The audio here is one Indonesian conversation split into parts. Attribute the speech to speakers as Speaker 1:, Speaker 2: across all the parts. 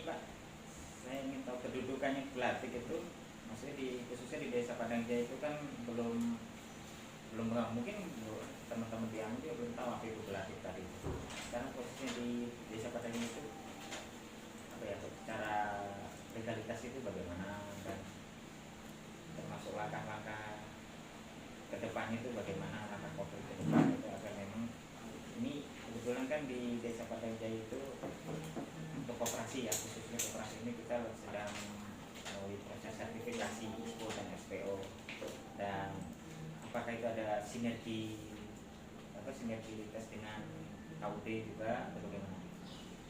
Speaker 1: Pak, saya ingin tahu kedudukannya Gelatik itu, maksudnya khususnya di Desa Padang Jaya itu kan belum belum mungkin teman-teman di Amdi belum tahu apa itu Gelatik tadi. Sekarang posisinya di Desa Padang Jaya itu apa ya, secara legalitas itu bagaimana, dan termasuk langkah-langkah ke depan itu bagaimana, langkah konkret ke depan itu agar memang ini kebetulan kan di Desa Padang Jaya itu untuk koperasi ya, khususnya koperasi ini kita sedang melalui proses sertifikasi ISPO dan SPO, dan apakah itu ada sinergitas dengan KUD juga atau bagaimana?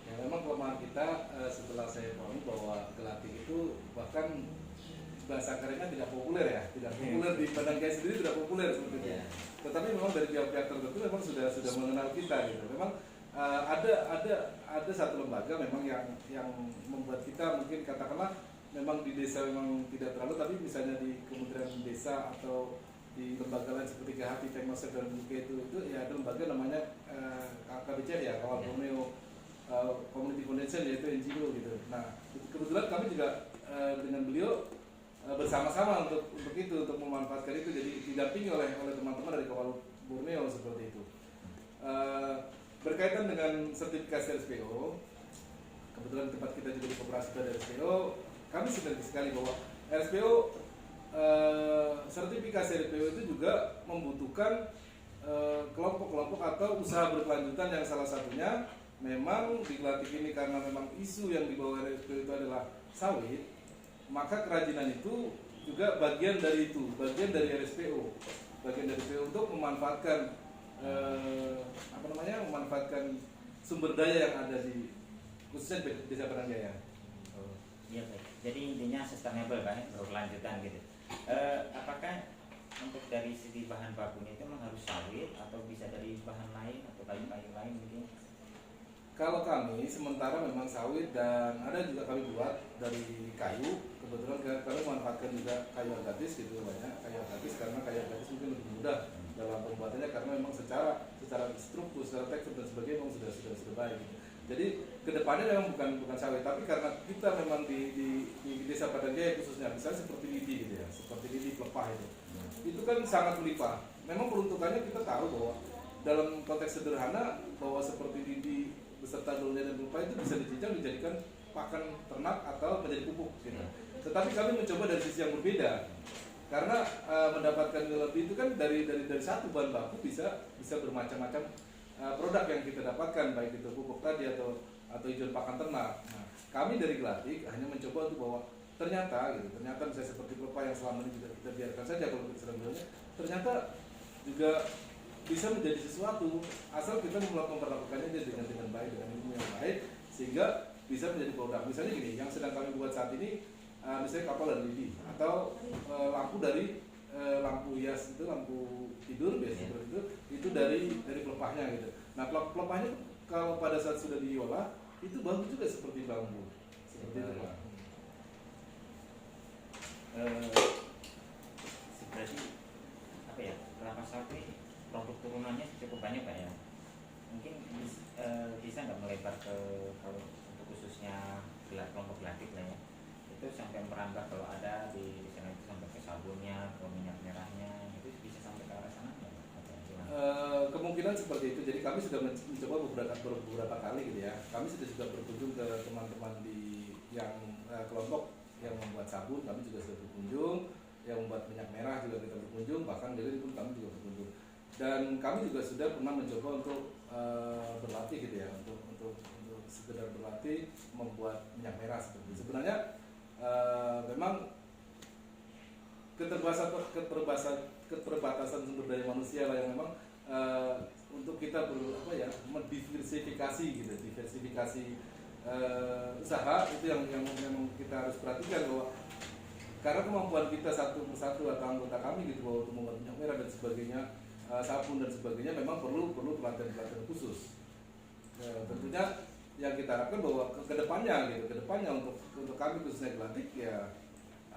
Speaker 2: Ya memang kelemahan kita setelah saya pahami bahwa Gelatik itu bahkan bahasa kerennya tidak populer ya, tidak populer di Padang Jaya sendiri, tidak populer seperti itu. Tetapi memang dari pihak-pihak tertentu memang sudah mengenal kita gitu. Memang ada satu lembaga memang yang membuat kita mungkin katakanlah memang di desa memang tidak terlalu, tapi misalnya di Kementerian Desa atau di lembaga lain seperti KHP, Teknosep dan UK itu ya ada lembaga namanya KBC ya, Kawal Borneo Community Foundation, yaitu NGO gitu. Nah kebetulan kami juga dengan beliau bersama-sama untuk itu, untuk memanfaatkan itu, jadi didampingi oleh teman-teman dari Kawal Borneo seperti itu. Berkaitan dengan sertifikasi RSPO, kebetulan tempat kita juga di koperasi dari RSPO, kami sinergi sekali bahwa RSPO sertifikasi RSPO itu juga membutuhkan kelompok-kelompok atau usaha berkelanjutan yang salah satunya memang di Gelatik ini karena memang isu yang dibawa RSPO itu adalah sawit, maka kerajinan itu juga bagian dari itu, bagian dari RSPO, untuk memanfaatkan memanfaatkan sumber daya yang ada di khususnya di Desa Padang Jaya.
Speaker 1: Oh, iya baik. Jadi intinya sustainable kan, berkelanjutan gitu. Apakah untuk dari segi bahan bakunya itu memang harus sawit atau bisa dari bahan lain atau kayu-kayu lain gitu?
Speaker 2: Kalau kami sementara memang sawit, dan ada juga kami buat dari kayu. Kebetulan kami memanfaatkan juga kayu agatis gitu, banyak kayu agatis karena kayu agatis mungkin lebih mudah dalam pembuatannya karena memang secara struktur, secara tekstur dan sebagainya memang sudah baik. Gitu. Jadi kedepannya memang bukan sawit, tapi karena kita memang di Desa Padang Jaya khususnya, misalnya seperti lidi gitu ya, seperti lidi pelepah itu kan sangat melimpah. Memang peruntukannya kita tahu bahwa dalam konteks sederhana bahwa seperti lidi beserta daunnya dan pelepah itu bisa dicincang dijadikan pakan ternak atau menjadi pupuk gitu. Tetapi kami mencoba dari sisi yang berbeda, karena mendapatkan nilai lebih itu kan dari satu bahan baku bisa bermacam-macam produk yang kita dapatkan, baik itu pupuk tadi atau hijauan pakan ternak. Nah, kami dari Gelatik hanya mencoba untuk bahwa ternyata misalnya seperti pelepah yang selama ini juga kita biarkan saja kalau kita sedang jualnya, ternyata juga bisa menjadi sesuatu asal kita memperlakukannya dengan baik, dengan ilmu yang baik, sehingga bisa menjadi produk. Misalnya gini, yang sedang kami buat saat ini, misalnya kapal dari lidi atau lampu dari lampu hias itu, lampu tidur biasanya seperti itu dari pelepahnya gitu. Nah pelepahnya kalau pada saat sudah diolah itu bagus juga seperti bambu, seperti itu Pak.
Speaker 1: Berarti apa ya, kelapa sawit ini produk turunannya cukup banyak Pak ya. Mungkin bisa nggak melebar ke, kalau untuk khususnya kelompok Gelatik lah ya, itu sampai merambah kalau ada di sana itu sampai ke sabunnya, ke minyak merahnya, itu bisa sampai ke arah sana nggak?
Speaker 2: Kemungkinan seperti itu. Jadi kami sudah mencoba beberapa kali gitu ya. Kami sudah juga berkunjung ke teman-teman di yang kelompok yang membuat sabun, kami juga sudah berkunjung. Yang membuat minyak merah juga kita berkunjung, bahkan dari pun kami juga berkunjung. Dan kami juga sudah pernah mencoba untuk berlatih gitu ya, untuk sekedar berlatih membuat minyak merah seperti itu. Sebenarnya memang keterbatasan sumber daya manusia lah yang memang untuk kita mendiversifikasi gitu, usaha itu yang kita harus perhatikan, bahwa karena kemampuan kita satu persatu atau anggota kami gitu bahwa untuk membuat minyak merah dan sebagainya, sabun dan sebagainya memang perlu pelatihan khusus. Tentunya yang kita harapkan bahwa kedepannya untuk kami khususnya Gelatik ya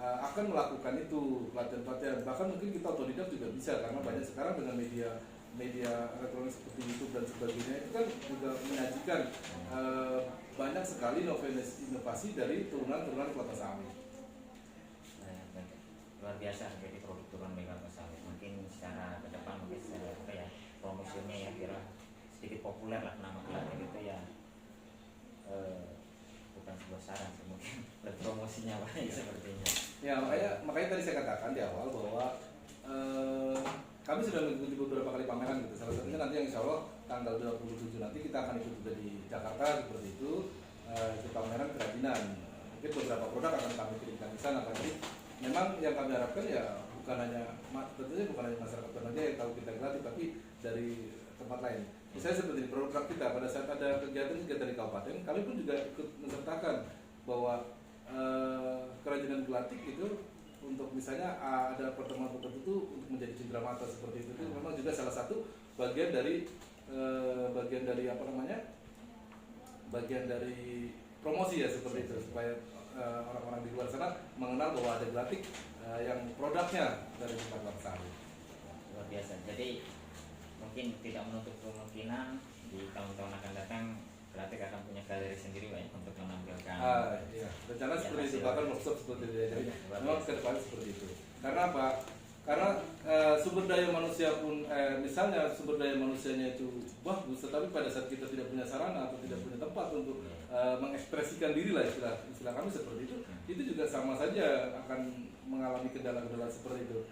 Speaker 2: akan melakukan itu pelatihan, bahkan mungkin kita otodidak juga bisa, karena banyak sekarang dengan media media elektronik seperti YouTube dan sebagainya itu kan juga menyajikan banyak sekali inovasi dari turunan-turunan kelapa sawit.
Speaker 1: Luar biasa jadi produk turunan dari kelapa sawit. Mungkin secara ke depan mungkin secara apa ya promosinya ya kira sedikit populer lah nama gelarnya gitu ya. Bukan sebuah saran sih mungkin promosinya Pak sepertinya.
Speaker 2: Ya makanya tadi saya katakan di awal bahwa kami sudah mengikuti beberapa kali pameran gitu. Salah satunya nanti yang insya Allah tanggal 27 nanti kita akan ikut juga di Jakarta seperti itu, di pameran kerajinan. Mungkin beberapa produk akan kami kirimkan ke sana. Jadi memang yang kami harapkan ya bukan hanya tentunya bukan hanya masyarakat Banjarmasin yang tahu kita gratis, tapi dari tempat lain. Misalnya seperti produk kita pada saat ada kegiatan dari kabupaten, kami pun juga ikut mensertakan bahwa kerajinan gelatik itu untuk misalnya ada pertemuan tertentu untuk menjadi cindera mata seperti itu memang juga salah satu bagian dari apa namanya bagian dari promosi ya seperti itu supaya orang-orang di luar sana mengenal bahwa ada gelatik yang produknya dari tempat kelapa sawit.
Speaker 1: Luar biasa. Jadi mungkin tidak menutup kemungkinan di tahun-tahun akan datang Gelatik akan punya galeri sendiri Pak ya, untuk menampilkan.
Speaker 2: Iya. Rencana seperti itu, bahkan workshop seperti itu ya. Jadi memang ke depan seperti itu. Karena apa? Karena sumber daya manusia pun, misalnya sumber daya manusianya itu bagus, tetapi pada saat kita tidak punya sarana atau tidak punya tempat untuk mengekspresikan diri lah istilah kami seperti itu juga sama saja akan mengalami kendala-kendala seperti itu.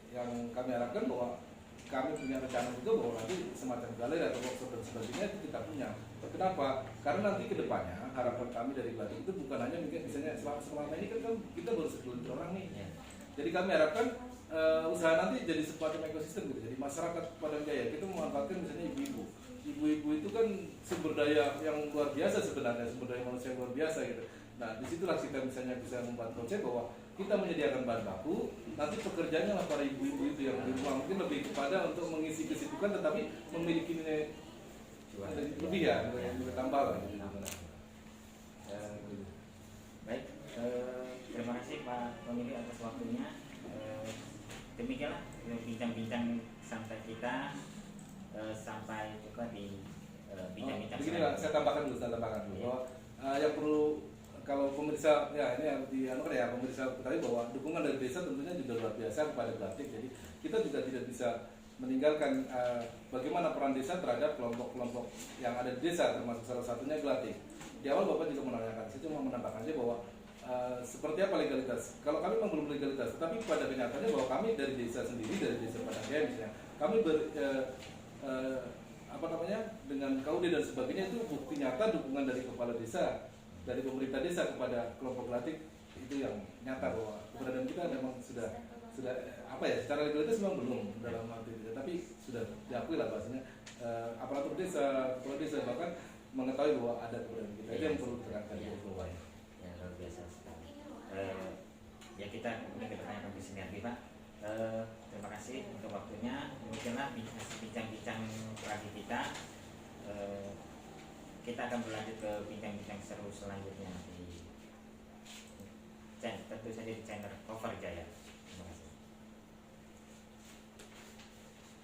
Speaker 2: Yang kami harapkan bahwa kami punya rencana juga bahwa nanti semacam galeri atau workshop dan sebagainya itu kita punya. Kenapa? Karena nanti ke depannya harapan kami dari Gelatik itu bukan hanya mungkin misalnya selama ini kan kita baru segelintir orang nih. Jadi kami harapkan usaha nanti jadi semacam ekosistem gitu. Jadi masyarakat Padang Jaya kita memanfaatkan misalnya ibu-ibu. Ibu-ibu itu kan sumber daya yang luar biasa sebenarnya, sumber daya manusia yang luar biasa gitu. Nah disitulah kita misalnya bisa membuat konsep bahwa kita menyediakan bahan baku, nanti pekerjaannya lah para ibu-ibu itu yang di rumah mungkin lebih kepada untuk mengisi kesibukan tetapi memiliki nilai lebih ya, nilai tambah lah gitu.
Speaker 1: Baik, terima kasih Pak Pemilih atas waktunya. Demikianlah bincang-bincang santai kita sampai juga di bincang-bincang.
Speaker 2: Begini lah, saya tambahkan dulu bahwa yang perlu kalau pemirsa ya ini yang pemirsa ketahui bahwa dukungan dari desa tentunya juga luar biasa kepada Gelatik. Jadi kita juga tidak bisa meninggalkan bagaimana peran desa terhadap kelompok-kelompok yang ada di desa, termasuk salah satunya Gelatik. Di awal Bapak juga menanyakan, saya cuma menambahkan saja bahwa seperti apa legalitas. Kalau kami memang belum legalitas, tetapi pada kenyataannya bahwa kami dari desa sendiri, dari desa Padang Jaya misalnya, kami dengan KUD dan sebagainya itu bukti nyata dukungan dari kepala desa, dari pemerintah desa kepada kelompok Gelatik itu yang nyata bahwa keberadaan kita memang sudah secara legalitas memang belum dalam arti itu, tapi sudah diakui lah bahasanya aparatur desa, kepala desa bahkan mengetahui bahwa ada keberadaan kita. Itu yang perlu ditekankan di bawah.
Speaker 1: Ya luar biasa sekali. Ya kita mungkin kedepannya akan bersinergi Pak. Terima kasih untuk waktunya. Mungkinlah bincang-bincang lagi kita. Kita akan berlanjut ke bincang-bincang seru selanjutnya tentu saja di channel Cover Jaya.